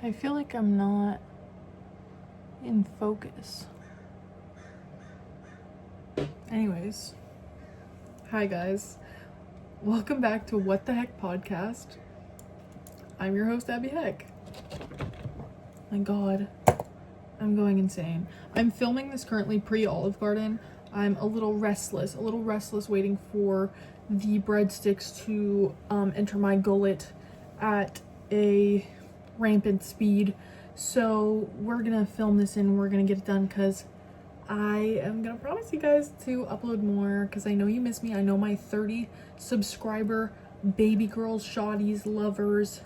I feel like I'm not in focus. Anyways, hi guys. Welcome back to What the Heck podcast. I'm your host, Abby Heck. My god, I'm going insane. I'm filming this currently pre-Olive Garden. I'm a little restless waiting for the breadsticks to enter my gullet at a rampant speed. So we're gonna film this and we're gonna get it done because I am gonna promise you guys to upload more because I know you miss me. I know my 30 subscriber baby girls, shawties, lovers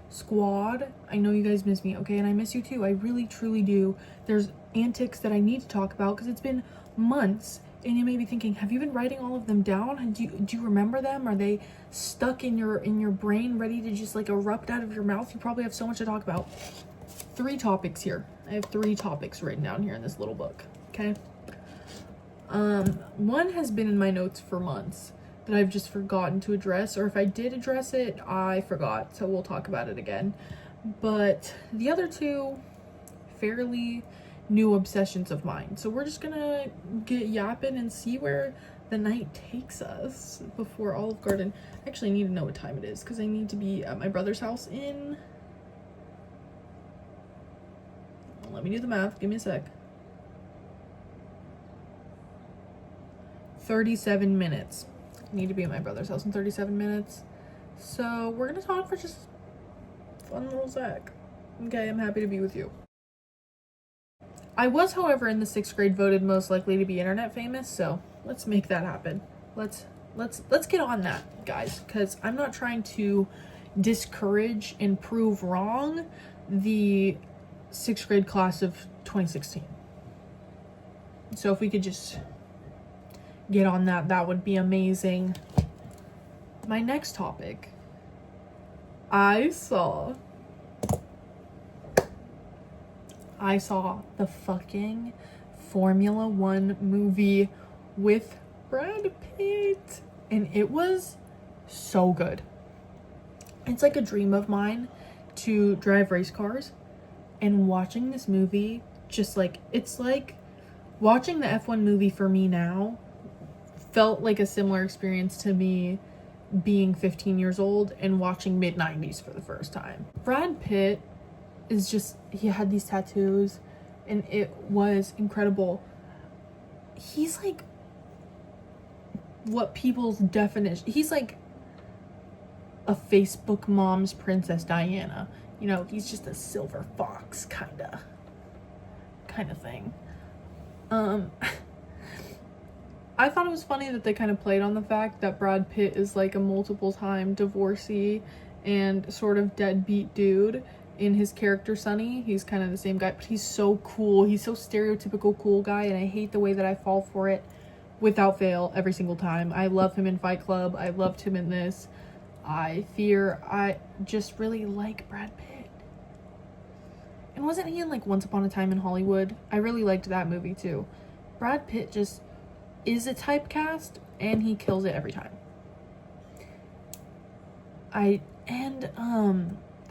squad. I know you guys miss me, okay? And I miss you too. I really truly do. There's antics that I need to talk about because it's been months and you may be thinking, have you been writing all of them down? Do you remember them? Are they stuck in your brain ready to just like erupt out of your mouth? You probably have so much to talk about. 3 topics here. I have 3 topics written down here in this little book, okay? One has been in my notes for months that I've just forgotten to address, or if I did address it, I forgot, so we'll talk about it again. But the other 2, fairly new obsessions of mine. So we're just gonna get yapping and see where the night takes us before Olive Garden. I actually need to know what time it is because I need to be at my brother's house in... Let me do the math, give me a sec. 37 minutes. I need to be at my brother's house in 37 minutes. So we're gonna talk for just fun little sec. Okay, I'm happy to be with you. I was, however, in the 6th grade voted most likely to be internet famous, so let's make that happen. Let's get on that, guys, because I'm not trying to discourage and prove wrong the 6th grade class of 2016. So if we could just get on that, that would be amazing. My next topic, I saw the fucking Formula 1 movie with Brad Pitt, and it was so good. It's like a dream of mine to drive race cars, and watching this movie, just like, it's like watching the F1 movie for me now felt like a similar experience to me being 15 years old and watching mid-90s for the first time. Brad Pitt is just, he had these tattoos and it was incredible. He's like what people's definition, he's like a Facebook mom's Princess Diana. You know, he's just a silver fox kind of thing. I thought it was funny that they kind of played on the fact that Brad Pitt is like a multiple time divorcee and sort of deadbeat dude. In his character Sonny, he's kind of the same guy, but he's so cool. He's so stereotypical cool guy, and I hate the way that I fall for it without fail every single time. I love him in Fight Club. I loved him in this. I just really like Brad Pitt. And wasn't he in like Once Upon a Time in Hollywood? I really liked that movie too. Brad Pitt just is a typecast and he kills it every time.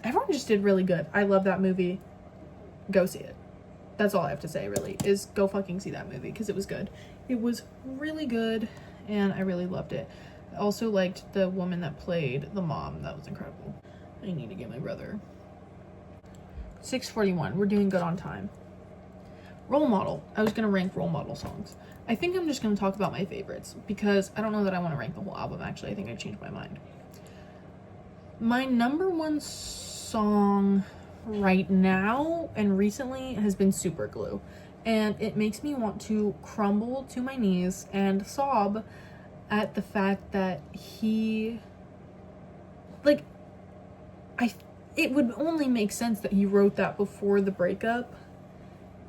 Everyone just did really good. I love that movie. Go see it. That's all I have to say, really, is go fucking see that movie because it was good. It was really good and I really loved it. I also liked the woman that played the mom. That was incredible. I need to get my brother. 6:41. We're doing good on time. Role model. I was going to rank role model songs. I think I'm just going to talk about my favorites because I don't know that I want to rank the whole album, actually. I think I changed my mind. My number 1 song right now and recently has been Super Glue. And it makes me want to crumble to my knees and sob at the fact that he... Like, it would only make sense that he wrote that before the breakup,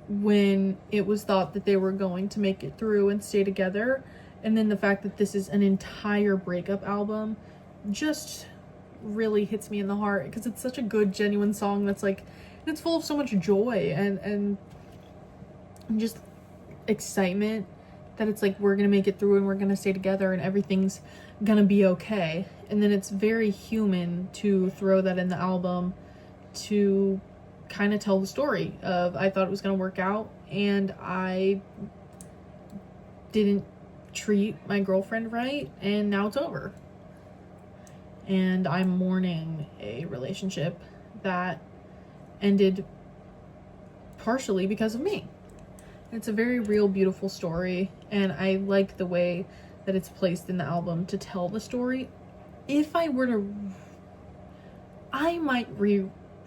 when it was thought that they were going to make it through and stay together. And then the fact that this is an entire breakup album just really hits me in the heart because it's such a good, genuine song that's like, it's full of so much joy and just excitement that it's like, we're gonna make it through and we're gonna stay together and everything's gonna be okay. And then it's very human to throw that in the album to kind of tell the story of I thought it was going to work out, and I didn't treat my girlfriend right, and now it's over. And I'm mourning a relationship that ended partially because of me. It's a very real, beautiful story, and I like the way that it's placed in the album to tell the story. If I were to, I might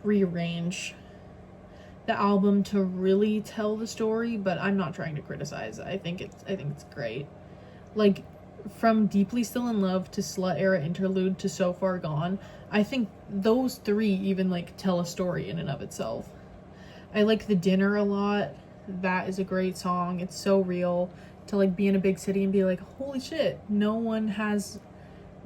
rearrange the album to really tell the story, but I'm not trying to criticize. I think it's great. Like, from Deeply Still in Love to Slut Era Interlude to So Far Gone, I think those three even like tell a story in and of itself. I like The Dinner a lot. That is a great song. It's so real to like be in a big city and be like, holy shit, no one has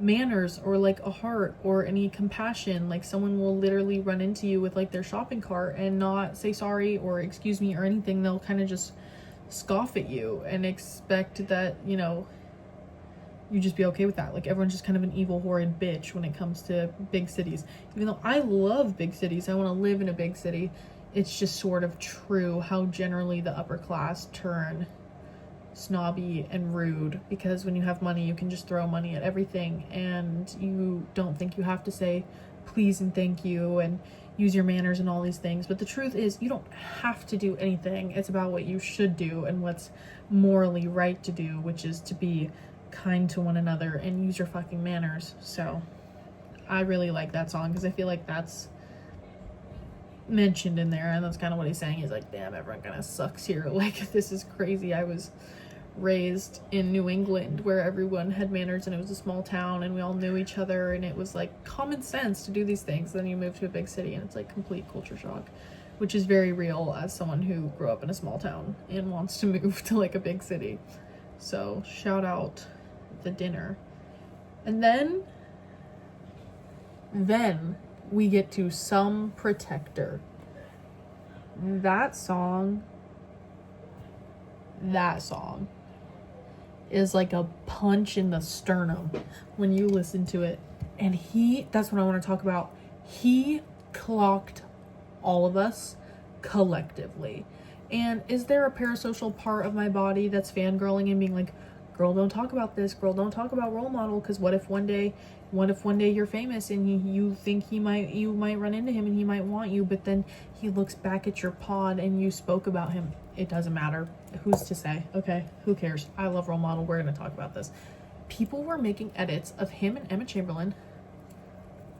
manners or like a heart or any compassion. Like, someone will literally run into you with like their shopping cart and not say sorry or excuse me or anything. They'll kind of just scoff at you and expect that, you know, you just be okay with that. Like, everyone's just kind of an evil, horrid bitch when it comes to big cities. Even though I love big cities, I want to live in a big city, it's just sort of true how generally the upper class turn snobby and rude, because when you have money, you can just throw money at everything, and you don't think you have to say please and thank you and use your manners and all these things. But the truth is, you don't have to do anything. It's about what you should do and what's morally right to do, which is to be kind to one another and use your fucking manners. So I really like that song because I feel like that's mentioned in there, and that's kind of what he's saying. He's like, damn, everyone kind of sucks here. Like, this is crazy. I was raised in New England where everyone had manners, and it was a small town, and we all knew each other, and it was like common sense to do these things. Then you move to a big city and it's like complete culture shock, which is very real as someone who grew up in a small town and wants to move to like a big city. So shout out The Dinner. And then we get to Some Protector. That song is like a punch in the sternum when you listen to it. And that's what I want to talk about. He clocked all of us collectively. And is there a parasocial part of my body that's fangirling and being like, girl, don't talk about this, girl, don't talk about role model, because what if one day you're famous and you think you might run into him and he might want you, but then he looks back at your pod and you spoke about him. It doesn't matter. Who's to say? Okay, who cares? I love role model. We're gonna talk about this. People were making edits of him and Emma Chamberlain,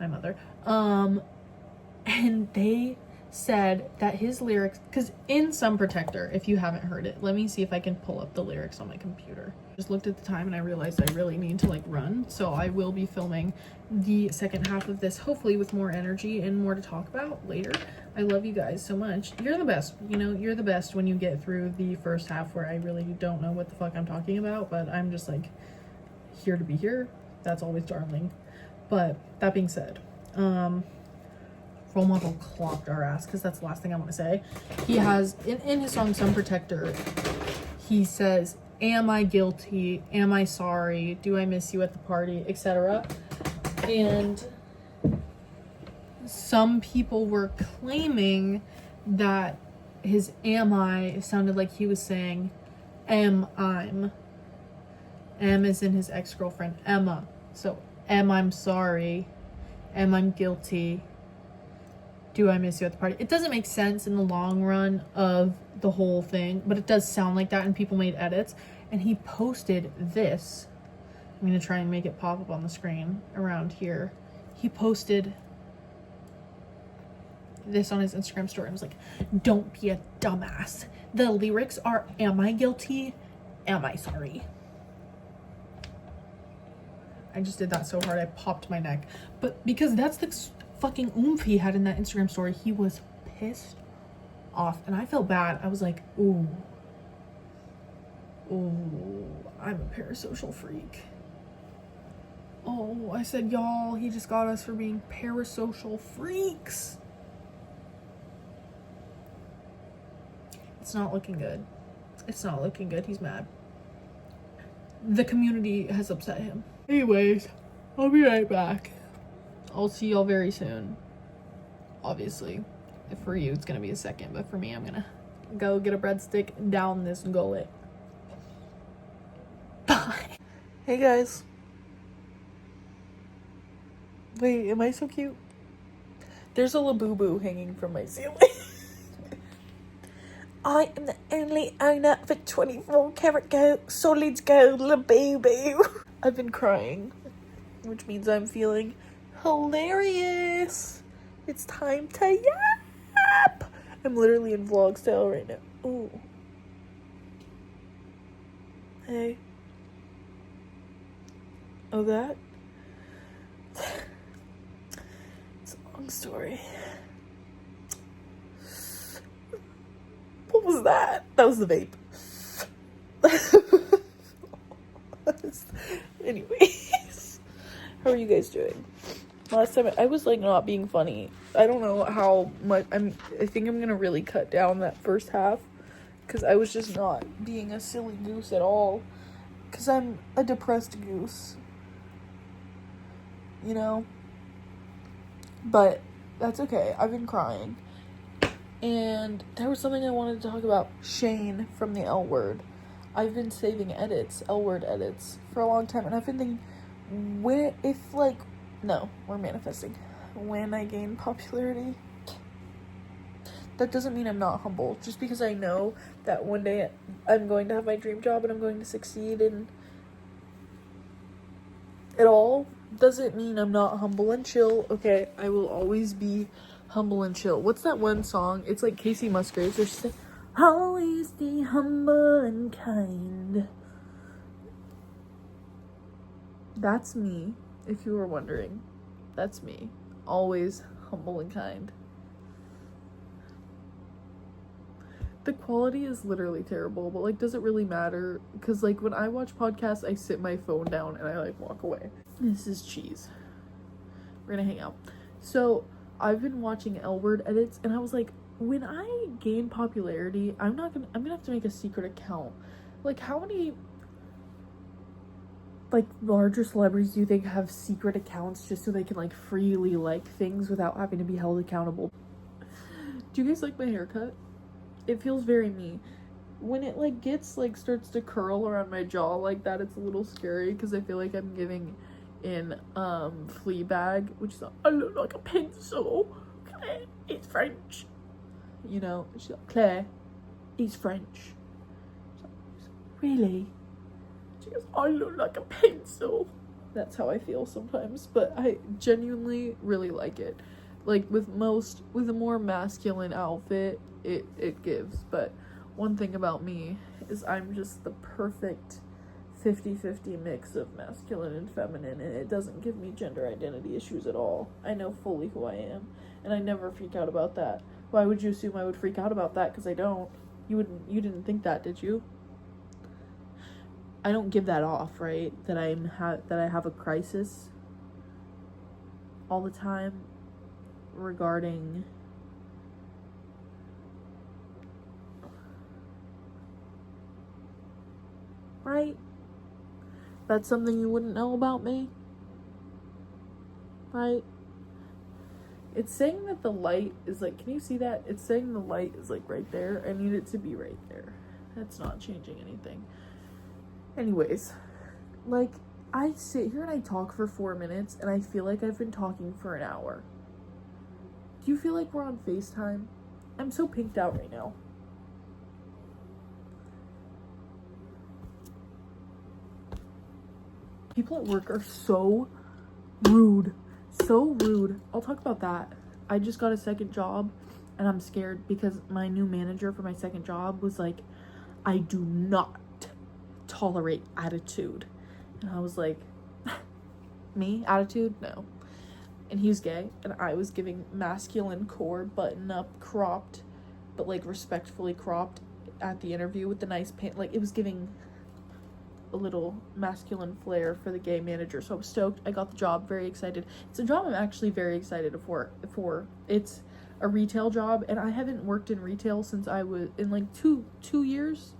my mother, and they said that his lyrics, because in Some Protector, if you haven't heard it, let me see if I can pull up the lyrics on my computer. Just looked at the time and I realized I really need to like run, so I will be filming the second half of this, hopefully with more energy and more to talk about later. I love you guys so much. You're the best. You know, you're the best when you get through the first half where I really don't know what the fuck I'm talking about, but I'm just like here to be here. That's always darling. But that being said, role model clocked our ass, because that's the last thing I want to say. He has in his song Some Protector, he says, am I guilty? Am I sorry? Do I miss you at the party? Etc. And some people were claiming that his am I sounded like he was saying I'm. M is in his ex-girlfriend Emma. So I'm sorry. I'm guilty. Do I miss you at the party? It doesn't make sense in the long run of the whole thing, but it does sound like that, and people made edits. And he posted this. I'm going to try and make it pop up on the screen around here. He posted this on his Instagram story and was like, don't be a dumbass. The lyrics are, am I guilty? Am I sorry? I just did that so hard I popped my neck. But because that's the fucking oomph he had in that Instagram story, he was pissed off, and I felt bad. I was like, ooh, I'm a parasocial freak. Oh, I said, y'all, he just got us for being parasocial freaks. It's not looking good. It's not looking good. He's mad. The community has upset him. Anyways, I'll be right back. I'll see y'all very soon. Obviously. for you it's gonna be a second, but for me, I'm gonna go get a breadstick down this gullet. Bye. Hey guys. Wait, am I so cute? There's a Labubu hanging from my ceiling. I am the only owner of a 24-karat solid gold Labubu. I've been crying, which means I'm feeling hilarious. It's time to yap. I'm literally in vlog style right now. Ooh. Hey. Oh, that? It's a long story. What was that? That was the vape. Anyways, how are you guys doing? Last time I was like not being funny. I don't know how much I think I'm gonna really cut down that first half because I was just not being a silly goose at all. Because I'm a depressed goose, you know. But that's okay. I've been crying. And there was something I wanted to talk about. Shane from the L Word. I've been saving edits, L Word edits, for a long time. And I've been thinking, we're manifesting. When I gain popularity, that doesn't mean I'm not humble. Just because I know that one day I'm going to have my dream job and I'm going to succeed in it all, doesn't mean I'm not humble and chill. Okay, I will always be humble and chill. What's that one song? It's like Casey Musgraves or something. Always be humble and kind. That's me, if you were wondering. That's me. Always humble and kind. The quality is literally terrible, but like, does it really matter? Because like, when I watch podcasts, I sit my phone down and I like walk away. This is cheese. We're gonna hang out. So I've been watching L Word edits, and I was like, when I gain popularity, I'm gonna have to make a secret account. Like, how many like larger celebrities do you think have secret accounts just so they can like freely like things without having to be held accountable? Do you guys like my haircut? It feels very me. When it like gets like starts to curl around my jaw like that, it's a little scary because I feel like I'm giving in Fleabag, which is I look like a pencil. Claire is French. You know, she's like, Claire is French. She's like, really? She goes, I look like a pencil. That's how I feel sometimes, but I genuinely really like it. Like with a more masculine outfit, it gives. But one thing about me is I'm just the perfect 50-50 mix of masculine and feminine, and it doesn't give me gender identity issues at all. I know fully who I am, and I never freak out about that. Why would you assume I would freak out about that? Because I don't. You didn't think that, did you? I don't give that off, right? That I have a crisis all the time regarding right? That's something you wouldn't know about me, right? It's saying that the light is like, can you see that? It's saying the light is like right there. I need it to be right there. That's not changing anything. Anyways, like, I sit here and I talk for 4 minutes and I feel like I've been talking for an hour. Do you feel like we're on FaceTime? I'm so pinked out right now. People at work are so rude. So rude. I'll talk about that. I just got a second job and I'm scared because my new manager for my second job was like, I do not tolerate attitude. And I was like, me? Attitude? No. And he's gay, and I was giving masculine core button up cropped, but like respectfully cropped at the interview with the nice pant. Like, it was giving a little masculine flair for the gay manager. So I was stoked. I got the job, very excited. It's a job I'm actually very excited for. It's a retail job, and I haven't worked in retail since I was in like 3 years.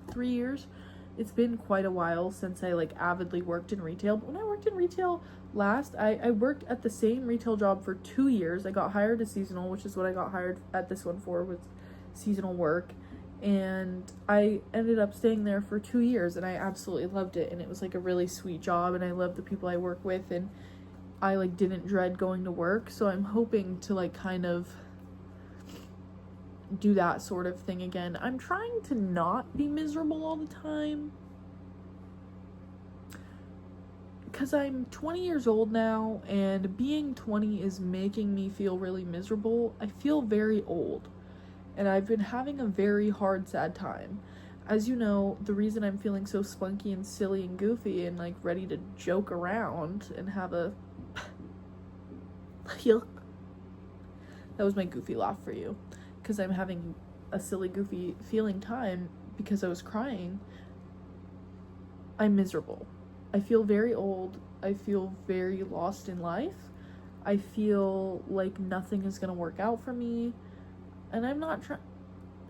it's been quite a while since I like avidly worked in retail. But when I worked in retail last, I worked at the same retail job for 2 years. I got hired as seasonal, which is what I got hired at this one for, was seasonal work. And I ended up staying there for 2 years, and I absolutely loved it. And it was like a really sweet job, and I loved the people I work with, and I like didn't dread going to work. So I'm hoping to like kind of do that sort of thing again. I'm trying to not be miserable all the time, because I'm 20 years old now, and being 20 is making me feel really miserable. I feel very old, and I've been having a very hard, sad time. As you know, the reason I'm feeling so spunky and silly and goofy and like ready to joke around and have a that was my goofy laugh for you, because I'm having a silly, goofy feeling time because I was crying. I'm miserable. I feel very old. I feel very lost in life. I feel like nothing is gonna work out for me. And I'm not trying.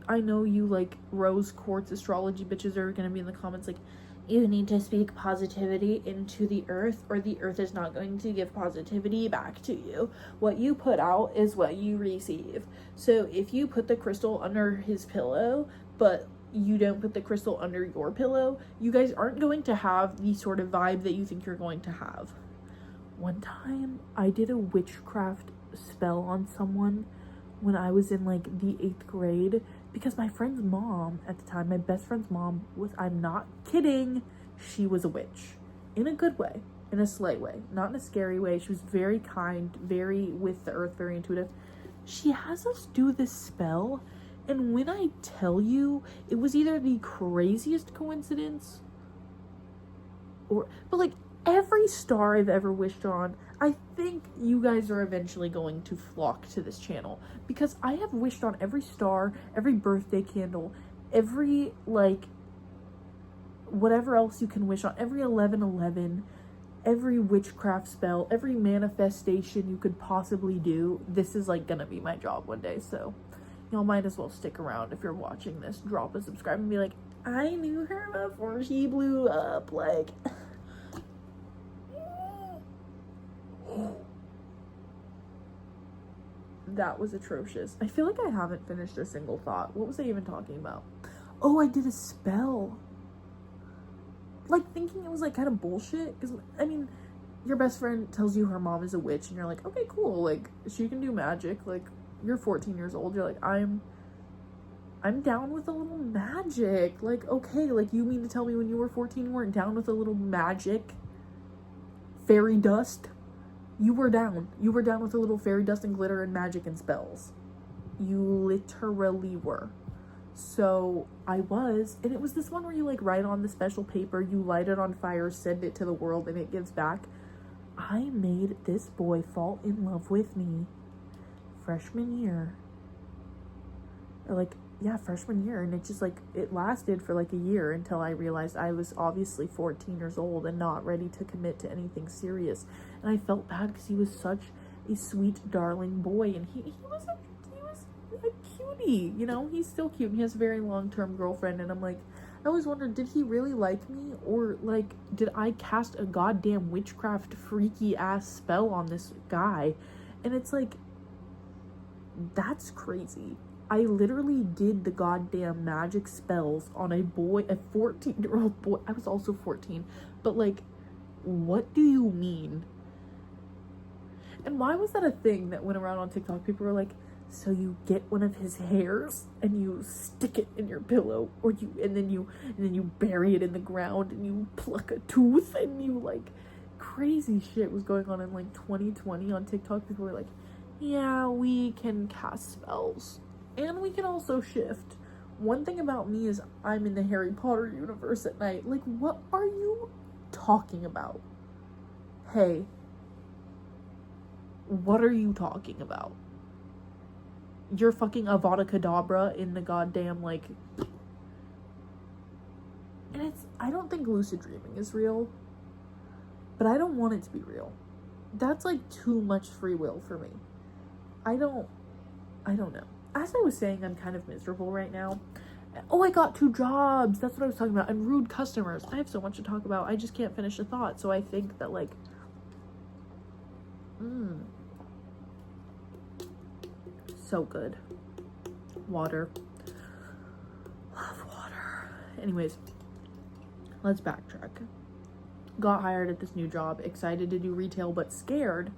I know you like rose quartz astrology bitches are gonna be in the comments like, you need to speak positivity into the earth, or the earth is not going to give positivity back to you. What you put out is what you receive. So if you put the crystal under his pillow, but you don't put the crystal under your pillow, you guys aren't going to have the sort of vibe that you think you're going to have. One time, I did a witchcraft spell on someone when I was in like the 8th grade, because my friend's mom at the time, my best friend's mom, was, I'm not kidding, she was a witch. In a good way, in a slight way, not in a scary way. She was very kind, very with the earth, very intuitive. She has us do this spell, and when I tell you, it was either the craziest coincidence but like every star I've ever wished on, I think you guys are eventually going to flock to this channel, because I have wished on every star, every birthday candle, every like whatever else you can wish on, every 11/11, every witchcraft spell, every manifestation you could possibly do. This is like gonna be my job one day, so y'all might as well stick around. If you're watching this, drop a subscribe and be like, I knew her before she blew up, like. That was atrocious. I feel like I haven't finished a single thought. What was I even talking about? Oh, I did a spell. Like, thinking it was like kind of bullshit, because I mean, your best friend tells you her mom is a witch, and you're like, okay, cool, like she can do magic. Like, you're 14 years old, you're like, I'm down with a little magic. Like, okay, like you mean to tell me when you were 14 you weren't down with a little magic? Fairy dust? You were down with a little fairy dust and glitter and magic and spells. You literally were. So I was, and it was this one where you like write on the special paper, you light it on fire, send it to the world, and it gives back. I made this boy fall in love with me freshman year. Like, yeah, freshman year. And it just like, it lasted for like a year until I realized I was obviously 14 years old and not ready to commit to anything serious. And I felt bad because he was such a sweet, darling boy, and he was a cutie, you know. He's still cute, and he has a very long-term girlfriend, and I'm like, I always wondered, did he really like me, or like did I cast a goddamn witchcraft freaky ass spell on this guy? And it's like, that's crazy. I literally did the goddamn magic spells on a boy, a 14-year-old boy. I was also 14, but like, what do you mean? And why was that a thing that went around on TikTok? People were like, so you get one of his hairs and you stick it in your pillow, or and then you bury it in the ground, and you pluck a tooth, and you like, crazy shit was going on in like 2020 on TikTok. People were like, yeah, we can cast spells and we can also shift. One thing about me is I'm in the Harry Potter universe at night. Like, what are you talking about? Hey, what are you talking about? You're fucking Avada Kedavra in the goddamn, like... And it's... I don't think lucid dreaming is real, but I don't want it to be real. That's, like, too much free will for me. I don't know. As I was saying, I'm kind of miserable right now, Oh, I got 2 jobs. That's what I was talking about. And rude customers. I have so much to talk about. I just can't finish the thought. So I think that, like, so good. Water. Love water. Anyways, let's backtrack. Got hired at this new job. Excited to do retail, but scared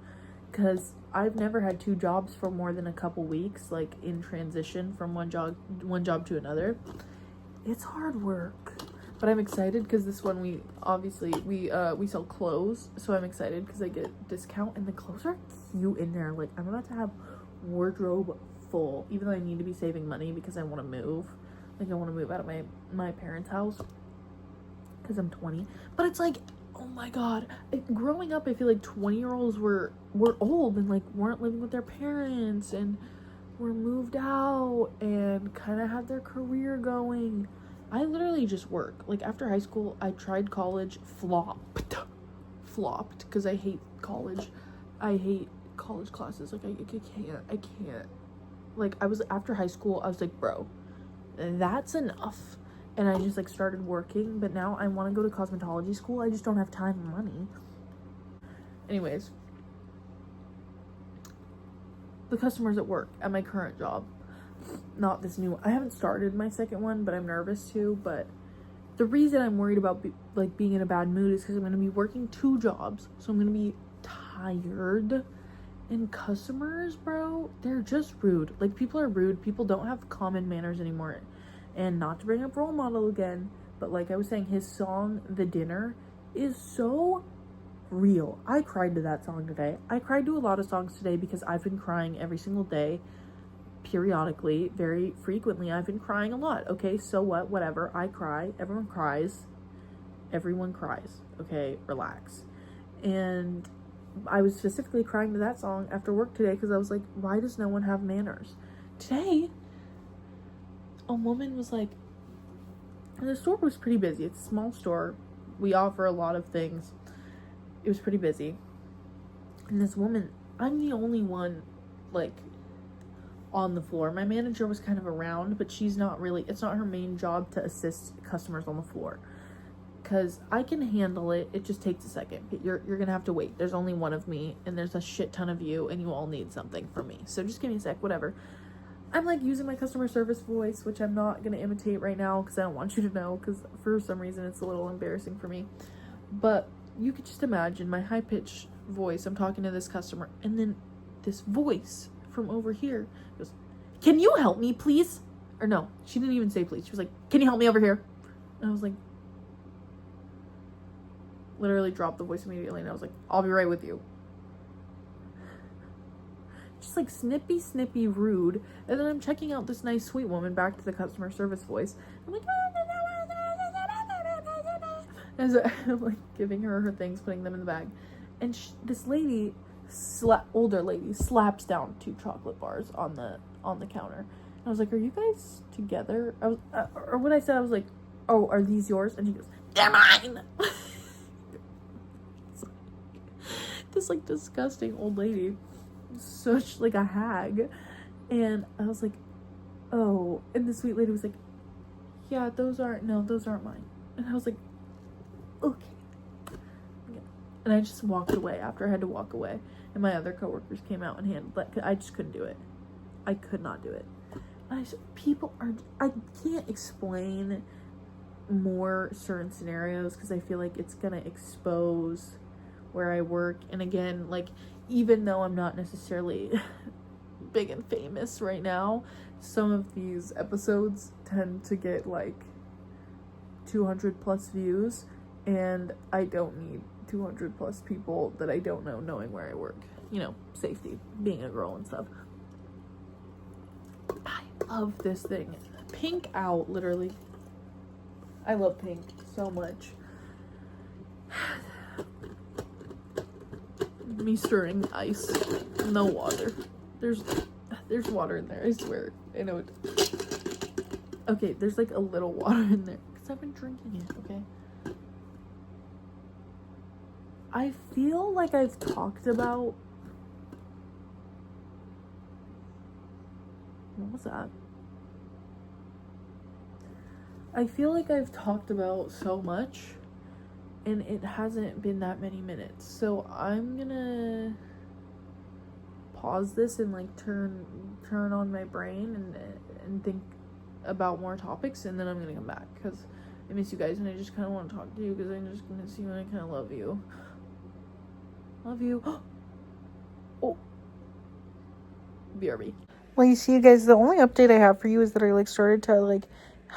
because I've never had 2 jobs for more than a couple weeks, like in transition from one job to another. It's hard work, but I'm excited because this one we sell clothes, so I'm excited because I get a discount and the clothes are cute in there. Like, I'm about to have wardrobe full, even though I need to be saving money because I want to move. Like, I want to move out of my parents' house because I'm 20. But it's like, oh my god, growing up I feel like 20-year-olds were old and like weren't living with their parents and were moved out and kind of had their career going. I literally just work. Like, after high school I tried college, flopped because I hate college. I hate college classes. Like, I can't. Like, I was, after high school I was like, bro, that's enough. And I just like started working, but now I want to go to cosmetology school. I just don't have time and money. Anyways, the customers at work at my current job, not this new one. I haven't started my second one, but I'm nervous too. But the reason I'm worried about being in a bad mood is because I'm going to be working 2 jobs, so I'm going to be tired. And customers, bro, they're just rude. Like, people are rude. People don't have common manners anymore. And not to bring up Role Model again, but like I was saying, his song The Dinner is so real. I cried to that song today. I cried to a lot of songs today because I've been crying every single day, periodically, very frequently. I've been crying a lot. Okay, so what? Whatever. I cry. Everyone cries. Okay, relax. And I was specifically crying to that song after work today because I was like, why does no one have manners? Today, a woman was like, and the store was pretty busy. It's a small store. We offer a lot of things. It was pretty busy. And this woman, I'm the only one, like, on the floor. My manager was kind of around, but she's not really, it's not her main job to assist customers on the floor. Because I can handle it. It just takes a second. You're going to have to wait. There's only one of me, and there's a shit ton of you, and you all need something from me. So just give me a sec, whatever. I'm like using my customer service voice, which I'm not going to imitate right now because I don't want you to know, because for some reason it's a little embarrassing for me. But you could just imagine my high-pitched voice. I'm talking to this customer, and then this voice from over here goes, "Can you help me, please?" Or no, she didn't even say please. She was like, "Can you help me over here?" And I was like, literally dropped the voice immediately, and I was like, "I'll be right with you." Just like snippy rude. And then I'm checking out this nice sweet woman, back to the customer service voice. I'm like, as I'm like giving her things, putting them in the bag, and this lady, older lady, slaps down 2 chocolate bars on the counter. And I was like, "Are you guys together?" I was, or what I said, I was like, "Oh, are these yours?" And she goes, "They're mine." This like disgusting old lady, such like a hag. And I was like, "Oh," and the sweet lady was like, "Yeah, those aren't mine." And I was like, "Okay." And I just walked away after I had to walk away, and my other coworkers came out and handled that. I just couldn't do it. I could not do it. I can't explain more certain scenarios because I feel like it's gonna expose where I work. And again, like, even though I'm not necessarily big and famous right now, some of these episodes tend to get like 200 plus views, and I don't need 200 plus people that I don't know knowing where I work. You know, safety, being a girl and stuff. I love this thing. Pink out, literally. I love pink so much. Me stirring ice. No water. There's water in there, I swear. I know it. Okay, there's like a little water in there because I've been drinking it, okay? I feel like I've talked about... What was that? I feel like I've talked about so much and it hasn't been that many minutes. So I'm gonna pause this and like turn on my brain and think about more topics, and then I'm gonna come back because I miss you guys and I just kind of want to talk to you because I'm just gonna see you and I kind of love you. Love you. Oh, BRB. Well, you see, you guys, the only update I have for you is that I like started to like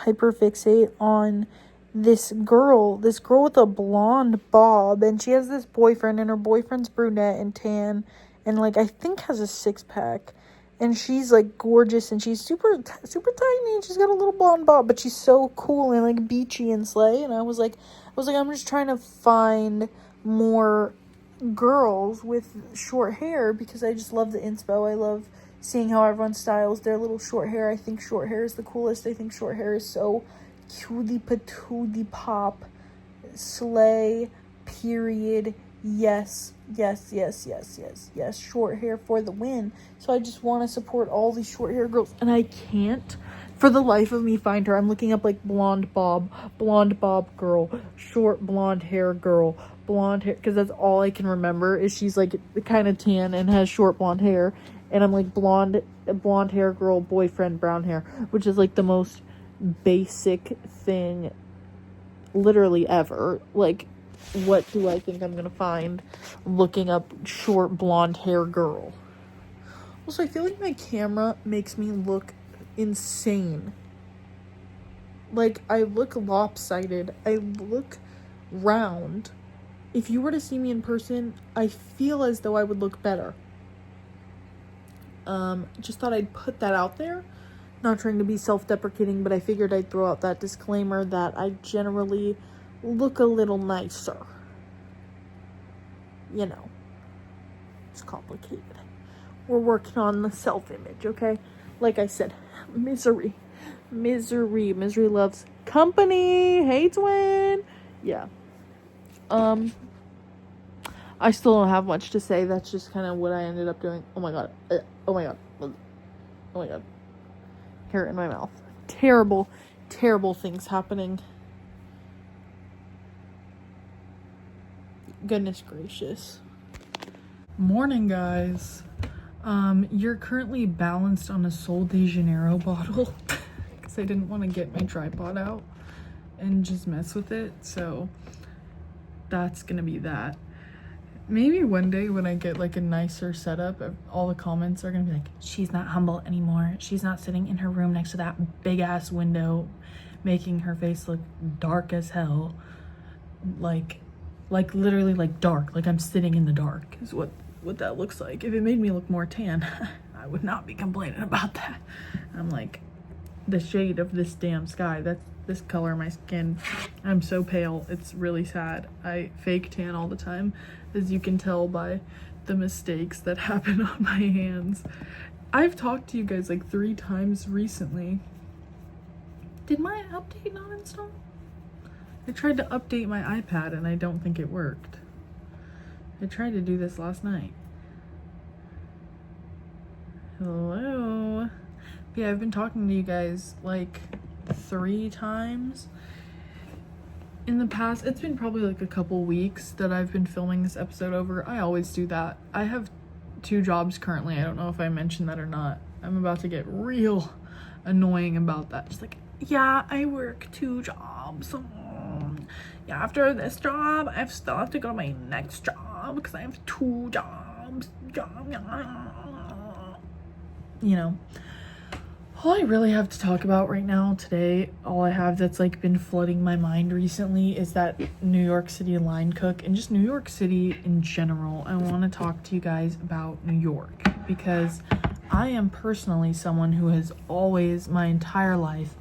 hyperfixate on this girl with a blonde bob, and she has this boyfriend, and her boyfriend's brunette and tan, and like I think has a 6-pack, and she's like gorgeous, and she's super tiny, and she's got a little blonde bob, but she's so cool and like beachy and slay. And I was like I'm just trying to find more girls with short hair because I just love the inspo. I love seeing how everyone styles their little short hair. I think short hair is the coolest. I think short hair is so cutie patootie pop, slay, period. Yes, short hair for the win. So I just want to support all these short hair girls, and I can't for the life of me find her. I'm looking up like blonde bob girl, short blonde hair girl, blonde hair, because that's all I can remember is she's like kind of tan and has short blonde hair, and I'm like blonde hair girl, boyfriend brown hair, which is like the most basic thing literally ever. Like, what do I think I'm gonna find looking up short blonde hair girl? Also, I feel like my camera makes me look insane. Like, I look lopsided. I look round. If you were to see me in person, I feel as though I would look better. Just thought I'd put that out there. Not trying to be self-deprecating, but I figured I'd throw out that disclaimer that I generally look a little nicer. You know, it's complicated. We're working on the self-image, okay? Like I said, misery loves company. Hey, twin. Yeah. I still don't have much to say. That's just kind of what I ended up doing. Oh my god. Hair in my mouth. Terrible things happening. Goodness gracious. Morning, guys. You're currently balanced on a Sol de Janeiro bottle because I didn't want to get my tripod out and just mess with it, so that's gonna be that. Maybe one day when I get like a nicer setup, all the comments are gonna be like, she's not humble anymore, she's not sitting in her room next to that big ass window making her face look dark as hell, like literally like dark, like I'm sitting in the dark is what that looks like. If it made me look more tan, I would not be complaining about that. I'm like, the shade of this damn sky, that's this color of my skin. I'm so pale, it's really sad. I fake tan all the time, as you can tell by the mistakes that happen on my hands. I've talked to you guys like 3 times recently. Did my update not install? I tried to update my iPad and I don't think it worked. I tried to do this last night. Hello. Yeah, I've been talking to you guys like 3 times in the past. It's been probably like a couple weeks that I've been filming this episode over. I always do that. I have 2 jobs currently. I don't know if I mentioned that or not. I'm about to get real annoying about that. Just like, yeah, I work 2 jobs. Yeah, after this job, I still have to go to my next job because I have 2 jobs. You know, all I really have to talk about right now today, all I have that's like been flooding my mind recently is that New York City line cook and just New York City in general. I want to talk to you guys about New York because I am personally someone who has always, my entire life,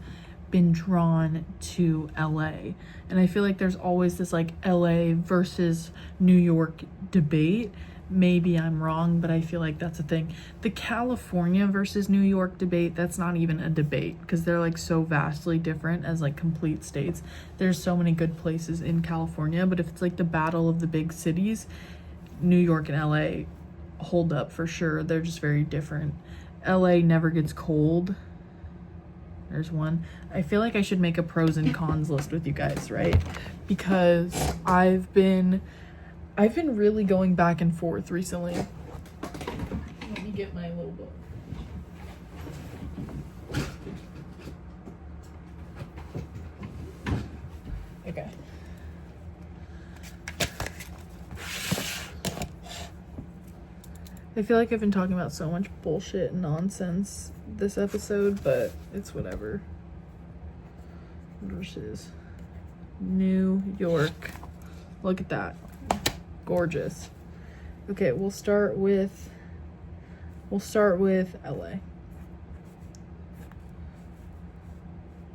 been drawn to LA. And I feel like there's always this like LA versus New York debate. Maybe I'm wrong, but I feel like that's a thing. The California versus New York debate, that's not even a debate because they're like so vastly different as like complete states. There's so many good places in California, but if it's like the battle of the big cities, New York and LA hold up for sure. They're just very different. LA never gets cold. There's one. I feel like I should make a pros and cons list with you guys, right? Because I've been really going back and forth recently. Let me get my little book. Okay. I feel like I've been talking about so much bullshit and nonsense this episode, but it's whatever. Versus New York. Look at that. Gorgeous. Okay, we'll start with LA.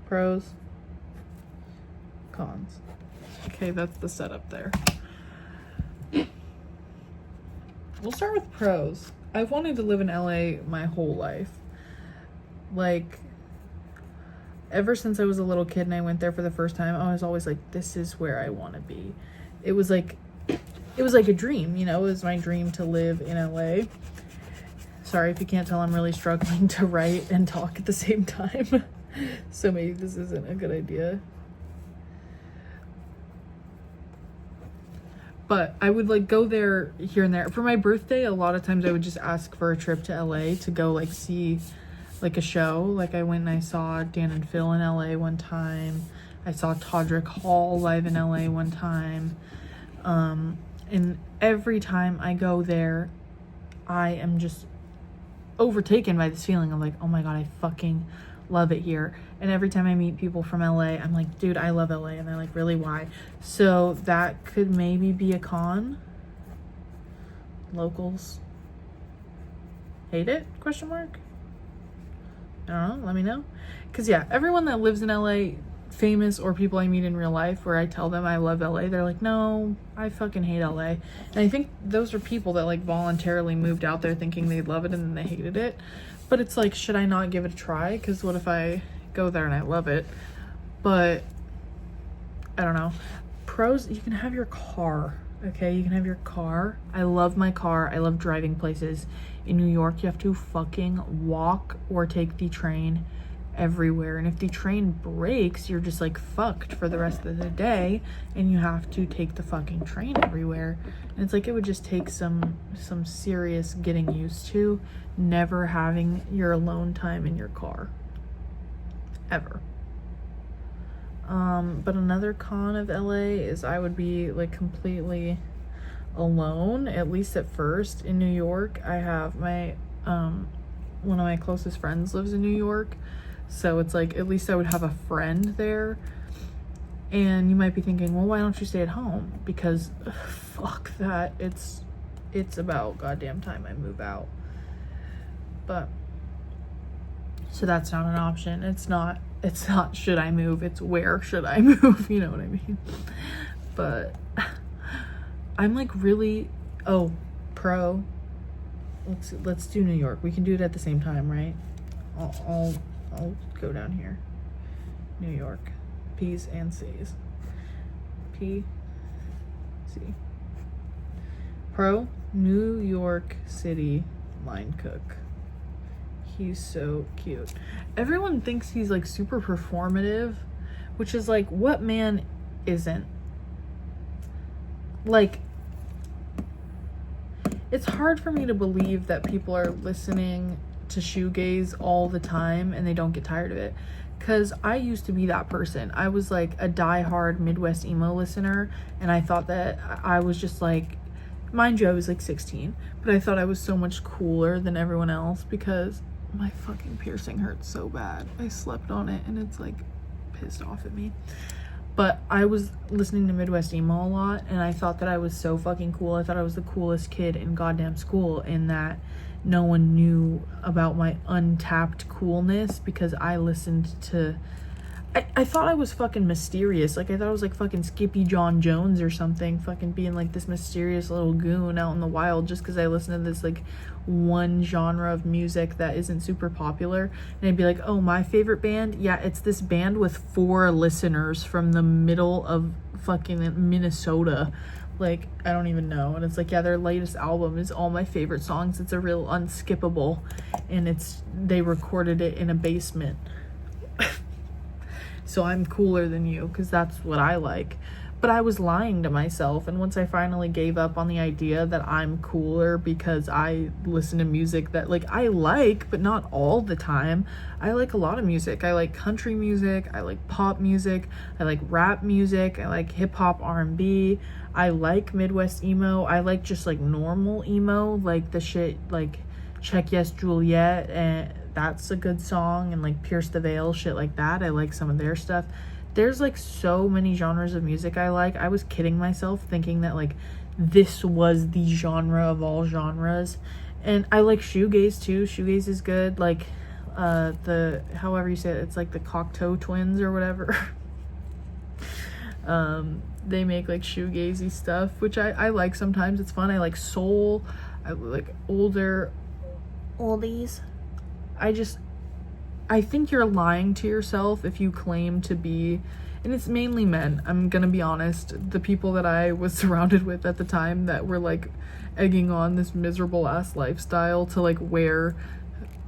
Pros, cons. Okay, that's the setup there. We'll start with pros. I've wanted to live in LA my whole life. Like, ever since I was a little kid and I went there for the first time, I was always like, this is where I want to be. It was like a dream, you know? It was my dream to live in LA. Sorry if you can't tell, I'm really struggling to write and talk at the same time. So maybe this isn't a good idea. But I would like go there here and there. For my birthday, a lot of times I would just ask for a trip to LA to go like see like a show. Like I went and I saw Dan and Phil in LA one time. I saw Todrick Hall live in LA one time. And every time I go there, I am just overtaken by this feeling of like, oh my God, I fucking love it here. And every time I meet people from LA, I'm like, dude, I love LA. And they're like, really, why? So that could maybe be a con. Locals hate it? Question mark. I don't know, let me know. Because yeah, everyone that lives in LA, famous or people I meet in real life where I tell them I love LA, they're like, no, I fucking hate LA. And I think those are people that like voluntarily moved out there thinking they'd love it and then they hated it. But it's like, should I not give it a try? Because what if I go there and I love it? But I don't know. Pros, you can have your car. Okay, you can have your car. I love my car. I love driving places. In New York, you have to fucking walk or take the train everywhere. And if the train breaks, you're just like fucked for the rest of the day. And you have to take the fucking train everywhere. And it's like it would just take some serious getting used to never having your alone time in your car. Ever. But another con of LA is I would be like completely alone, at least at first. In New York, I have my one of my closest friends lives in New York, so it's like at least I would have a friend there. And you might be thinking, well, why don't you stay at home? Because fuck that, it's about goddamn time I move out. But so that's not an option. It's not should I move, it's where should I move, you know what I mean? But I'm like really, pro. Let's do New York. We can do it at the same time, right? I'll go down here. New York. P's and C's. P, C. Pro, New York City line cook. He's so cute. Everyone thinks he's like super performative, which is like, what man isn't? Like, it's hard for me to believe that people are listening to shoegaze all the time and they don't get tired of it. Because I used to be that person. I was like a diehard Midwest emo listener, and I thought that I was just like, mind you, I was like 16, but I thought I was so much cooler than everyone else because my fucking piercing hurts so bad. I slept on it and it's like pissed off at me. But I was listening to Midwest emo a lot, and I thought that I was so fucking cool. I thought I was the coolest kid in goddamn school, in that no one knew about my untapped coolness because I listened to... I thought I was fucking mysterious. Like, I thought I was like fucking Skippy John Jones or something, fucking being like this mysterious little goon out in the wild just because I listened to this like one genre of music that isn't super popular. And I'd be like, oh, my favorite band? Yeah, it's this band with 4 listeners from the middle of fucking Minnesota. Like, I don't even know. And it's like, yeah, their latest album is all my favorite songs. It's a real unskippable, and they recorded it in a basement. so I'm cooler than you because that's what I like. But I was lying to myself, and once I finally gave up on the idea that I'm cooler because I listen to music that, like, I like, but not all the time. I like a lot of music. I like country music, I like pop music, I like rap music, I like hip-hop, R&B, I like Midwest emo, I like just, like, normal emo, like the shit, like, Check Yes Juliet, and that's a good song, and, like, Pierce the Veil, shit like that. I like some of their stuff. There's, like, so many genres of music I like. I was kidding myself thinking that, like, this was the genre of all genres. And I like shoegaze, too. Shoegaze is good. Like, however you say it, it's, like, the Cocteau Twins or whatever. They make, like, shoegazy stuff, which I like sometimes. It's fun. I like soul. I like oldies. I think you're lying to yourself if you claim to be, and it's mainly men, I'm gonna be honest, the people that I was surrounded with at the time that were, like, egging on this miserable ass lifestyle to, like, wear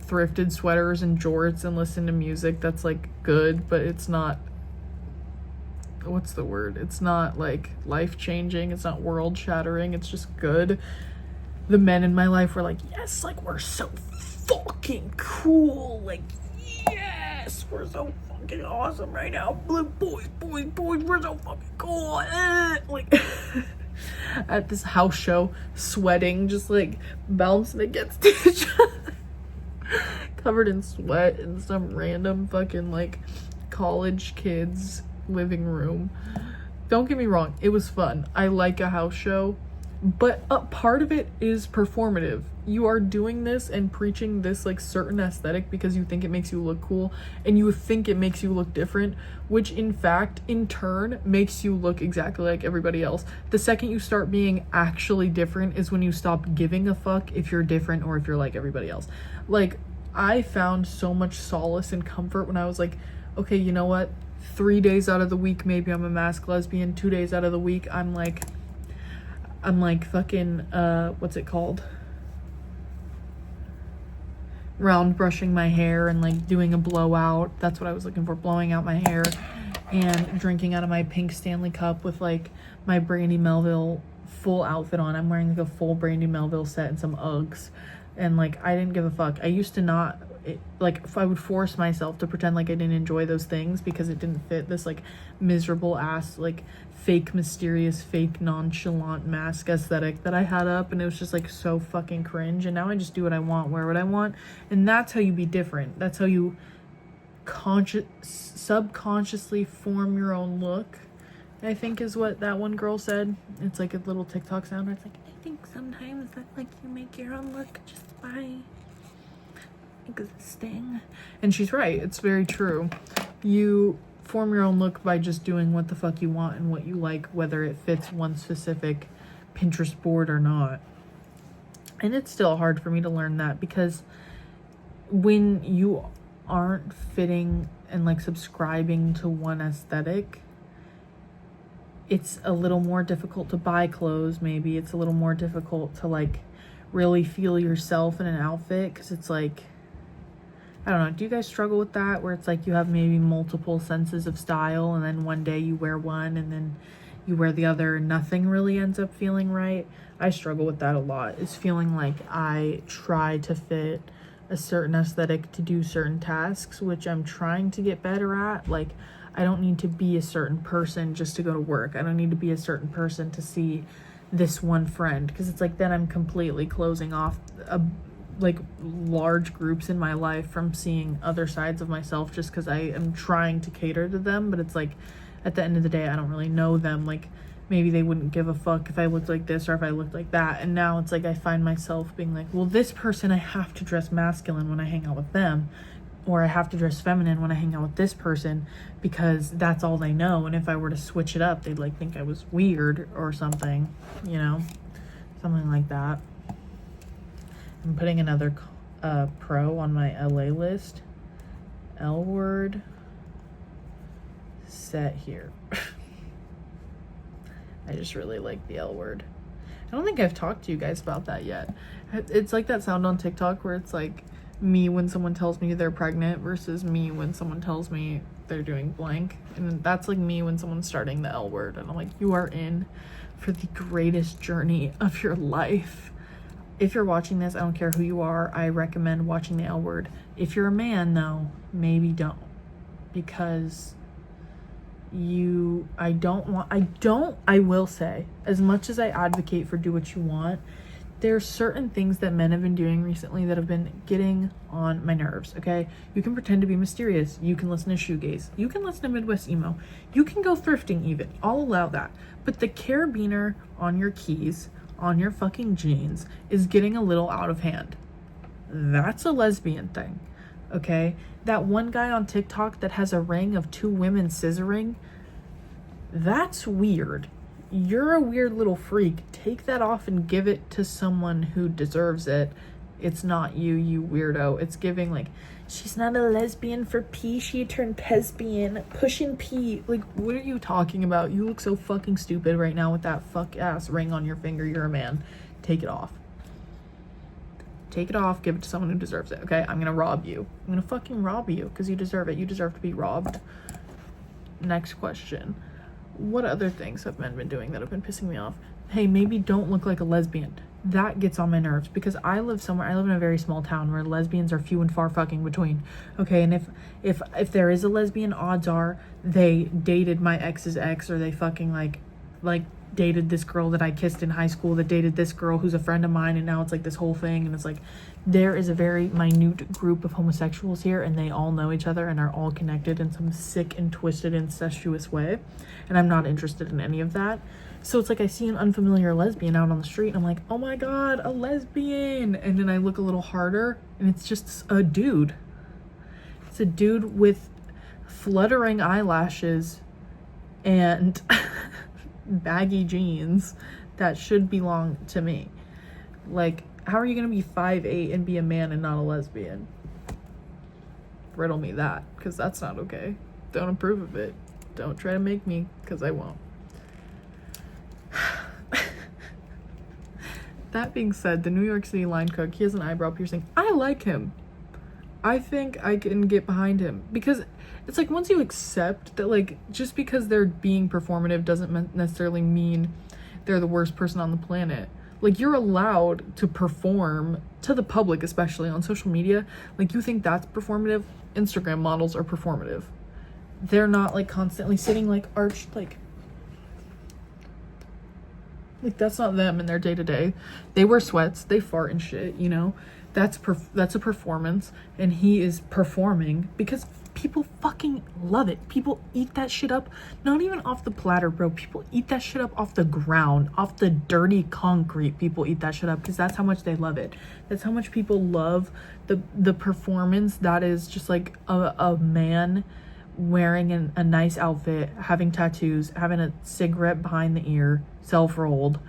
thrifted sweaters and jorts and listen to music that's, like, good, but it's not, what's the word? It's not, like, life-changing, it's not world-shattering, it's just good. The men in my life were like, yes, like, we're so fucking cool, like, yes, we're so fucking awesome right now. Boys, we're so fucking cool. Like, at this house show, sweating, just, like, bouncing against each other. Covered in sweat in some random fucking, like, college kid's living room. Don't get me wrong, it was fun. I like a house show. But a part of it is performative. You are doing this and preaching this, like, certain aesthetic because you think it makes you look cool and you think it makes you look different, which in fact, in turn, makes you look exactly like everybody else. The second you start being actually different is when you stop giving a fuck if you're different or if you're like everybody else. Like, I found so much solace and comfort when I was like, okay, you know what? 3 days out of the week, maybe I'm a masked lesbian. 2 days out of the week, I'm like fucking, what's it called? Round brushing my hair and, like, doing a blowout. That's what I was looking for, blowing out my hair. And drinking out of my pink Stanley cup with, like, my Brandy Melville full outfit on. I'm wearing, like, a full Brandy Melville set and some Uggs. And, like, I didn't give a fuck. I used to not, like, I would force myself to pretend like I didn't enjoy those things because it didn't fit this, like, miserable ass, like, fake mysterious, fake nonchalant mask aesthetic that I had up, and it was just, like, so fucking cringe. And now I just do what I want, wear what I want, and that's how you be different. That's how you subconsciously form your own look, I think is what that one girl said. It's like a little TikTok sound where it's like, I think sometimes that, like, you make your own look just by existing. And she's right, it's very true. You form your own look by just doing what the fuck you want and what you like, whether it fits one specific Pinterest board or not. And it's still hard for me to learn that because when you aren't fitting and, like, subscribing to one aesthetic, it's a little more difficult to buy clothes. Maybe it's a little more difficult to, like, really feel yourself in an outfit because it's like, I don't know, do you guys struggle with that where it's like you have maybe multiple senses of style and then one day you wear one and then you wear the other and nothing really ends up feeling right? I struggle with that a lot. It's feeling like I try to fit a certain aesthetic to do certain tasks, which I'm trying to get better at. Like, I don't need to be a certain person just to go to work. I don't need to be a certain person to see this one friend, because it's like then I'm completely closing off like large groups in my life from seeing other sides of myself just because I am trying to cater to them. But it's like at the end of the day, I don't really know them. Like, maybe they wouldn't give a fuck if I looked like this or if I looked like that. And now it's like I find myself being like, well, this person, I have to dress masculine when I hang out with them, or I have to dress feminine when I hang out with this person because that's all they know. And if I were to switch it up, they'd, like, think I was weird or something, you know, something like that. I'm putting another pro on my LA list. L word set here. I just really like the L word. I don't think I've talked to you guys about that yet. It's like that sound on TikTok where it's like me when someone tells me they're pregnant versus me when someone tells me they're doing blank. And that's like me when someone's starting the L word and I'm like, you are in for the greatest journey of your life. If you're watching this, I don't care who you are, I recommend watching the L word. If you're a man though, maybe don't, because I will say, as much as I advocate for do what you want, there's certain things that men have been doing recently that have been getting on my nerves, okay? You can pretend to be mysterious. You can listen to shoegaze. You can listen to Midwest emo. You can go thrifting even. I'll allow that. But the carabiner on your keys, on your fucking jeans, is getting a little out of hand. That's a lesbian thing, okay? That one guy on TikTok that has a ring of 2 women scissoring, that's weird. You're a weird little freak. Take that off and give it to someone who deserves it. It's not you, you weirdo. It's giving like, she's not a lesbian for P, she turned lesbian, pushing P. Like, what are you talking about? You look so fucking stupid right now with that fuck ass ring on your finger. You're a man. Take it off. Take it off, give it to someone who deserves it, okay? I'm gonna rob you. I'm gonna fucking rob you because you deserve it. You deserve to be robbed. Next question. What other things have men been doing that have been pissing me off? Hey, maybe don't look like a lesbian. That gets on my nerves because I live in a very small town where lesbians are few and far fucking between. Okay, and if there is a lesbian, odds are they dated my ex's ex, or they fucking like dated this girl that I kissed in high school that dated this girl who's a friend of mine, and now it's like this whole thing. And it's like there is a very minute group of homosexuals here, and they all know each other and are all connected in some sick and twisted incestuous way, and I'm not interested in any of that. So it's like I see an unfamiliar lesbian out on the street and I'm like, oh my god, a lesbian, and then I look a little harder and it's just a dude. It's a dude with fluttering eyelashes and baggy jeans that should belong to me. Like, how are you gonna be 5'8" and be a man and not a lesbian? Riddle me that, because that's not okay. Don't approve of it. Don't try to make me, because I won't. That being said, the New York City line cook, he has an eyebrow piercing. I like him. I think I can get behind him, because it's like once you accept that, like, just because they're being performative doesn't necessarily mean they're the worst person on the planet. Like, you're allowed to perform to the public, especially on social media. Like, you think that's performative? Instagram models are performative. They're not like constantly sitting like arched, like that's not them in their day-to-day. They wear sweats, they fart and shit, you know? That's a performance, and he is performing because people fucking love it. People eat that shit up, not even off the platter, bro. People eat that shit up off the ground, off the dirty concrete. People eat that shit up because that's how much they love it. That's how much people love the performance that is just like a man wearing a nice outfit, having tattoos, having a cigarette behind the ear, self-rolled.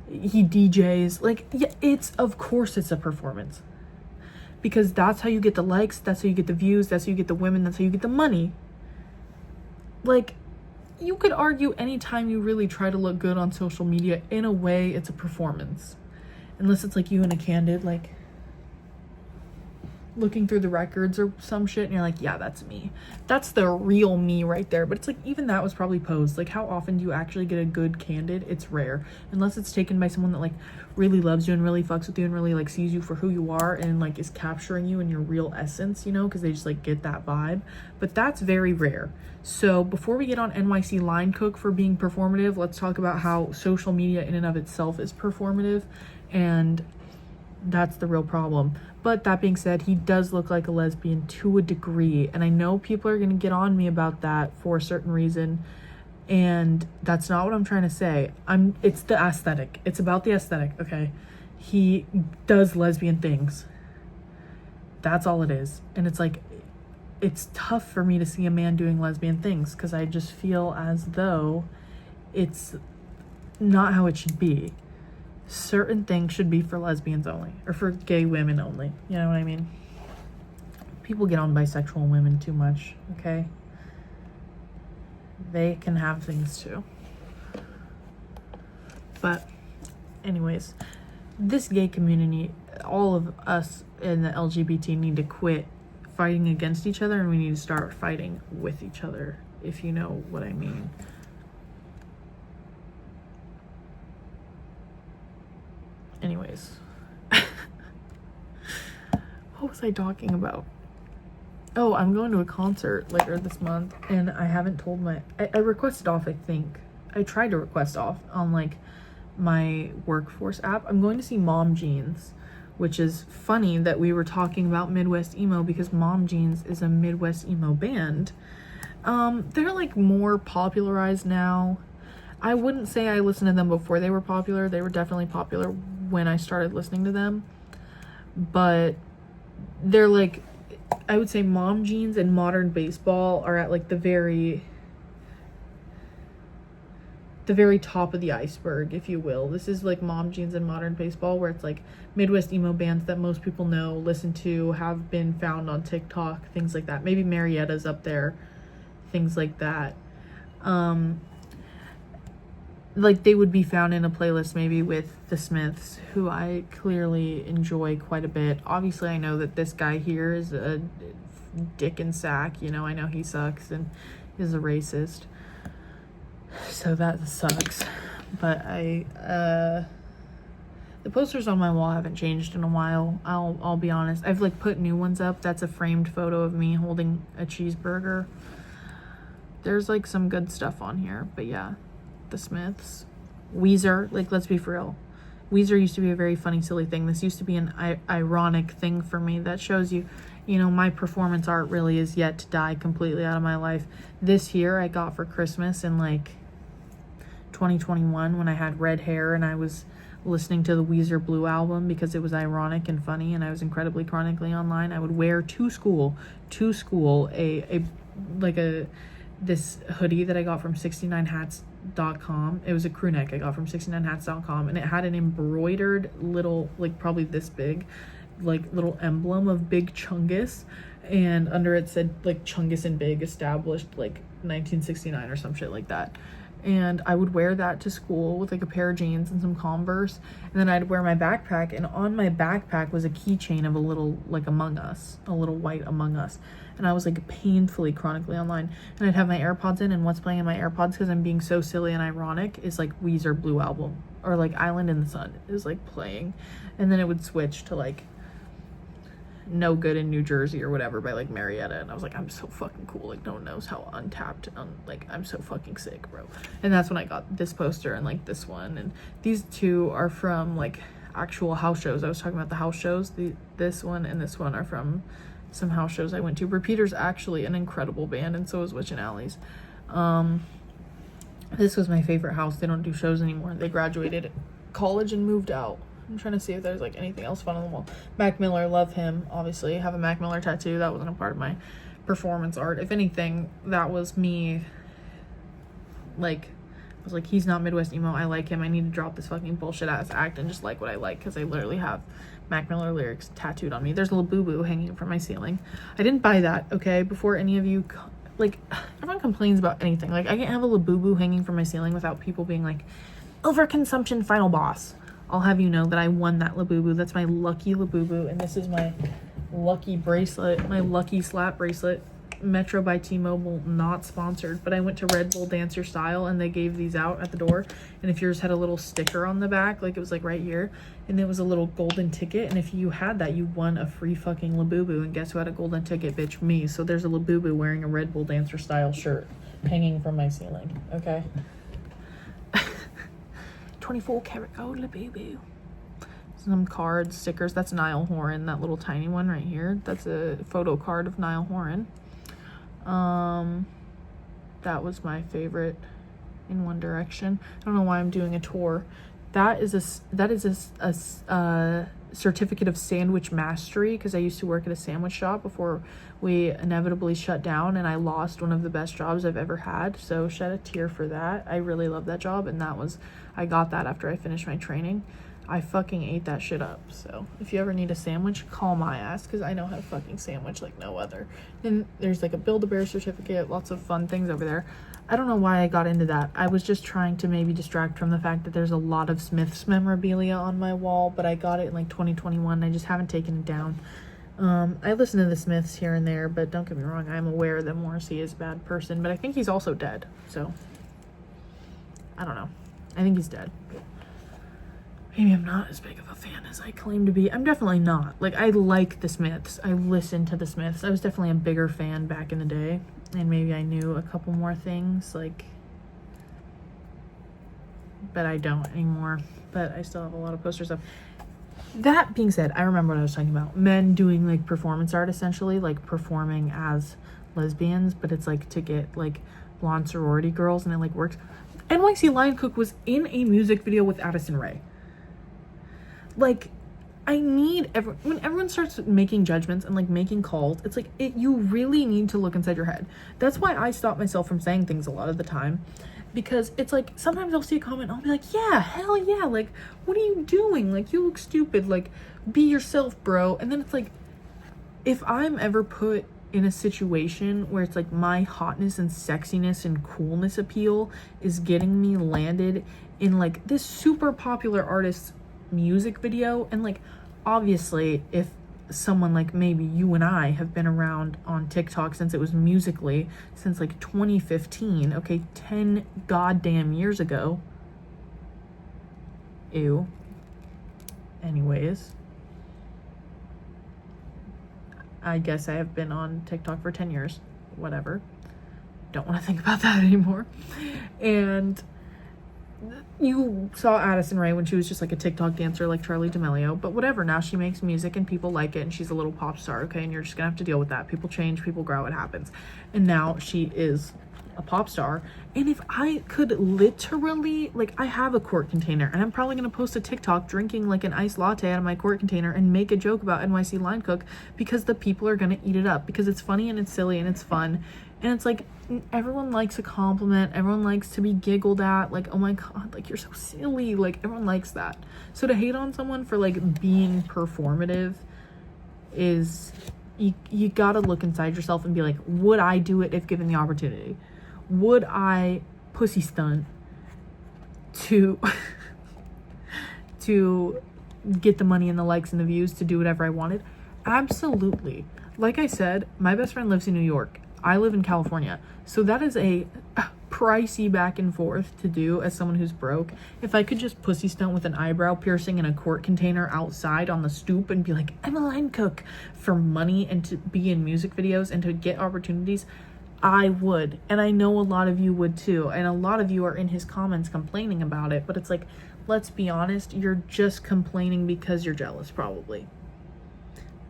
He DJs. Like, yeah, of course it's a performance. Because that's how you get the likes, that's how you get the views, that's how you get the women, that's how you get the money. Like, you could argue anytime you really try to look good on social media, in a way, it's a performance. Unless it's like you in a candid, like, looking through the records or some shit, and you're like, yeah, that's me. That's the real me right there. But it's like, even that was probably posed. Like, how often do you actually get a good candid? It's rare. Unless it's taken by someone that, like, really loves you and really fucks with you and really, like, sees you for who you are and, like, is capturing you in your real essence, you know? Because they just, like, get that vibe. But that's very rare. So, before we get on NYC line cook for being performative, let's talk about how social media in and of itself is performative. And that's the real problem. But that being said, he does look like a lesbian to a degree, and I know people are gonna get on me about that for a certain reason, and that's not what I'm trying to say. It's the aesthetic. It's about the aesthetic, okay? He does lesbian things. That's all it is. And it's like, it's tough for me to see a man doing lesbian things because I just feel as though it's not how it should be. Certain things should be for lesbians only, or for gay women only. You know what I mean? People get on bisexual women too much, okay? They can have things too. But anyways, this gay community, all of us in the LGBT need to quit fighting against each other, and we need to start fighting with each other, if you know what I mean. Anyways. What was I talking about? Oh, I'm going to a concert later this month, and I haven't told I requested off, I think. I tried to request off on, like, my workforce app. I'm going to see Mom Jeans, which is funny that we were talking about Midwest emo, because Mom Jeans is a Midwest emo band. They're, like, more popularized now. I wouldn't say I listened to them before they were popular. They were definitely popular when I started listening to them. But they're, like, I would say Mom Jeans and Modern Baseball are at, like, the very top of the iceberg, if you will. This is like Mom Jeans and Modern Baseball, where it's like Midwest emo bands that most people know, listen to, have been found on TikTok, things like that. Maybe Marietta's up there, things like that. Like, they would be found in a playlist maybe with the Smiths, who I clearly enjoy quite a bit. Obviously, I know that this guy here is a dick and sack, you know. I know he sucks and is a racist, so that sucks. But the posters on my wall haven't changed in a while. I'll be honest. I've, like, put new ones up. That's a framed photo of me holding a cheeseburger. There's, like, some good stuff on here, but yeah. The Smiths, Weezer, like, let's be for real. Weezer used to be a very funny, silly thing. This used to be an ironic thing for me. That shows you, you know, my performance art really is yet to die completely out of my life. This year I got for Christmas in, like, 2021, when I had red hair and I was listening to the Weezer Blue album because it was ironic and funny, and I was incredibly chronically online. I would wear to school this hoodie that I got from 69hats.com. It was a crew neck I got from 69hats.com, and it had an embroidered little, like, probably this big, like, little emblem of Big Chungus, and under it said, like, Chungus and Big established, like, 1969 or some shit like that. And I would wear that to school with, like, a pair of jeans and some Converse, and then I'd wear my backpack, and on my backpack was a keychain of a little, like, Among Us, a little white Among Us. And I was, like, painfully chronically online, and I'd have my AirPods in, and what's playing in my AirPods, because I'm being so silly and ironic, is, like, Weezer Blue Album, or, like, Island in the Sun is, like, playing, and then it would switch to, like, No Good in New Jersey or whatever by, like, Marietta, and I was like, I'm so fucking cool. Like, no one knows how untapped, like, I'm so fucking sick, bro. And that's when I got this poster and, like, this one, and these two are from, like, actual house shows. I was talking about the house shows. This one and this one are from some house shows I went to. Repeater's actually an incredible band, and so is Witch and Alleys. This was my favorite house. They don't do shows anymore. They graduated college and moved out. I'm trying to see if there's, like, anything else fun on the wall. Mac Miller, love him, obviously. I have a Mac Miller tattoo. That wasn't a part of my performance art. If anything, that was me, like, I was like, he's not Midwest emo. I like him. I need to drop this fucking bullshit ass act and just like what I like, because I literally have Mac Miller lyrics tattooed on me. There's a little boo-boo hanging from my ceiling. I didn't buy that, okay? Before any of you, like, everyone complains about anything. Like, I can't have a little boo-boo hanging from my ceiling without people being like, overconsumption final boss. I'll have you know that I won that Labubu. That's my lucky Labubu, and this is my lucky bracelet, my lucky slap bracelet. Metro by T-Mobile, not sponsored, but I went to Red Bull Dance Your Style, and they gave these out at the door, and if yours had a little sticker on the back, like it was like right here, and it was a little golden ticket, and if you had that, you won a free fucking Labubu, and guess who had a golden ticket? Bitch, me. So there's a Labubu wearing a Red Bull Dance Your Style shirt hanging from my ceiling, okay? 24 karat gold Labubu. Some cards, stickers. That's Niall Horan, that little tiny one right here. That's a photo card of Niall Horan. That was my favorite in One Direction. I don't know why I'm doing a tour. That is a certificate of sandwich mastery, because I used to work at a sandwich shop before we inevitably shut down, and I lost one of the best jobs I've ever had. So shed a tear for that. I really love that job, and I got that after I finished my training. I fucking ate that shit up. So if you ever need a sandwich, call my ass, because I know how to fucking sandwich like no other. Then there's like a Build-A-Bear certificate, lots of fun things over there. I don't know why I got into that. I was just trying to maybe distract from the fact that there's a lot of Smiths memorabilia on my wall, but I got it in like 2021. I just haven't taken it down. I listen to the Smiths here and there, but don't get me wrong, I'm aware that Morrissey is a bad person, but I think he's also dead, so I don't know. I think he's dead. Maybe I'm not as big of a fan as I claim to be. I'm definitely not. Like, I like the Smiths. I listen to the Smiths. I was definitely a bigger fan back in the day, and maybe I knew a couple more things, like, but I don't anymore. But I still have a lot of posters up. That being said, I remember what I was talking about. Men doing, like, performance art, essentially, like, performing as lesbians, but it's, like, to get, like, blonde sorority girls, and it, like, works. NYC Lion Cook was in a music video with Addison Rae. Like, I need when everyone starts making judgments and, like, making calls, it's like, you really need to look inside your head. That's why I stop myself from saying things a lot of the time, because it's like, sometimes I'll see a comment, I'll be like, yeah, hell yeah, like, what are you doing? Like, you look stupid, like, be yourself, bro. And then it's like, if I'm ever put in a situation where it's like my hotness and sexiness and coolness appeal is getting me landed in, like, this super popular artist's music video, and, like, obviously if someone like maybe you and I have been around on TikTok since it was Musical.ly, since like 2015, okay, 10 goddamn years ago. Ew. Anyways, I guess I have been on TikTok for 10 years. Whatever. Don't want to think about that anymore. And you saw Addison Rae when she was just like a TikTok dancer like Charli D'Amelio, but whatever, now she makes music and people like it and she's a little pop star, okay, and you're just gonna have to deal with that. People change, people grow, it happens. And now she is a pop star, and if I could literally, like, I have a quart container and I'm probably gonna post a TikTok drinking like an iced latte out of my quart container and make a joke about NYC Lion Cook, because the people are gonna eat it up, because it's funny and it's silly and it's fun, and it's like, everyone likes a compliment, everyone likes to be giggled at, like, oh my god, like, you're so silly, like, everyone likes that. So to hate on someone for, like, being performative is, you gotta look inside yourself and be like, would I do it if given the opportunity? Would I pussy stunt to to get the money and the likes and the views to do whatever I wanted? Absolutely. Like I said, my best friend lives in New York. I live in California. So that is a pricey back and forth to do as someone who's broke. If I could just pussy stunt with an eyebrow piercing in a quart container outside on the stoop and be like, I'm a line cook, for money and to be in music videos and to get opportunities, I would. And I know a lot of you would too. And a lot of you are in his comments complaining about it. But it's like, let's be honest, you're just complaining because you're jealous, probably.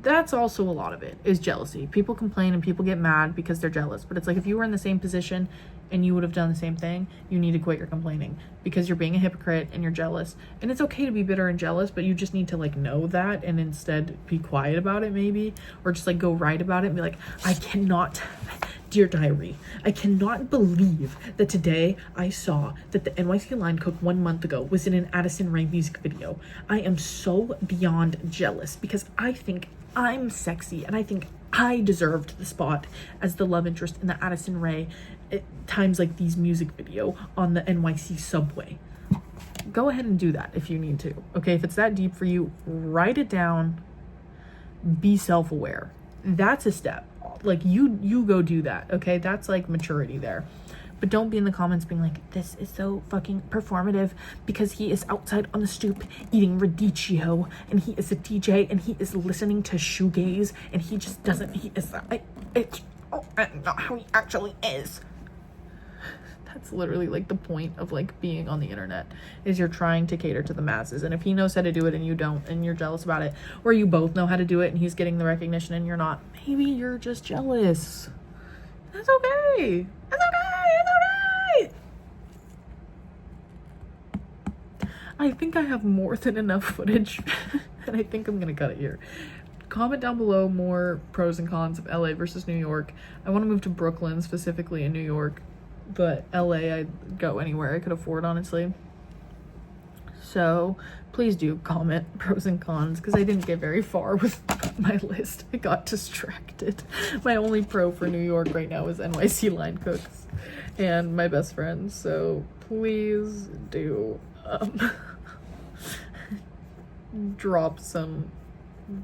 That's also a lot of it, is jealousy. People complain and people get mad because they're jealous. But it's like, if you were in the same position and you would have done the same thing, you need to quit your complaining, because you're being a hypocrite and you're jealous. And it's okay to be bitter and jealous, but you just need to, like, know that and instead be quiet about it, maybe, or just, like, go write about it and be like, I cannot, dear diary, I cannot believe that today I saw that the NYC Lion Cook 1 month ago was in an Addison Rae music video. I am so beyond jealous, because I think I'm sexy and I think I deserved the spot as the love interest in the Addison Rae times like these music video on the NYC subway. Go ahead and do that if you need to. Okay, if it's that deep for you, write it down. Be self-aware. That's a step. Like, you go do that. Okay, that's like maturity there. But don't be in the comments being like, this is so fucking performative because he is outside on the stoop eating radicchio and he is a DJ and he is listening to shoegaze and he just doesn't, it's not how he actually is. That's literally like the point of like being on the internet, is you're trying to cater to the masses. And if he knows how to do it and you don't, and you're jealous about it, or you both know how to do it and he's getting the recognition and you're not, maybe you're just jealous. That's okay. That's okay. I think I have more than enough footage and I think I'm gonna cut it here. Comment down below more pros and cons of LA versus New York. I want to move to Brooklyn, specifically in New York, but LA, I'd go anywhere I could afford, honestly. So please do comment pros and cons, because I didn't get very far with my list. I got distracted. My only pro for New York right now is NYC line cooks and my best friend. So please do drop some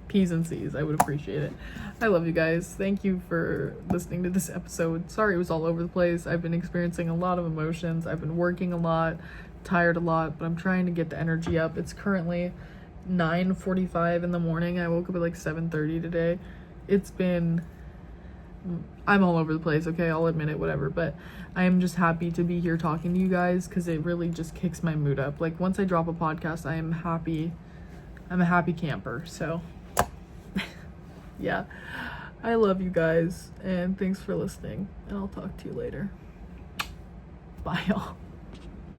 P's and C's. I would appreciate it. I love you guys. Thank you for listening to this episode. Sorry it was all over the place. I've been experiencing a lot of emotions. I've been working a lot, tired a lot, but I'm trying to get the energy up. It's currently 9:45 in the morning. I woke up at like 7:30 today. I'm all over the place, okay? I'll admit it, whatever. But I am just happy to be here talking to you guys, because it really just kicks my mood up. Like, once I drop a podcast, I am happy. I'm a happy camper. So yeah, I love you guys, and thanks for listening, and I'll talk to you later. Bye, y'all.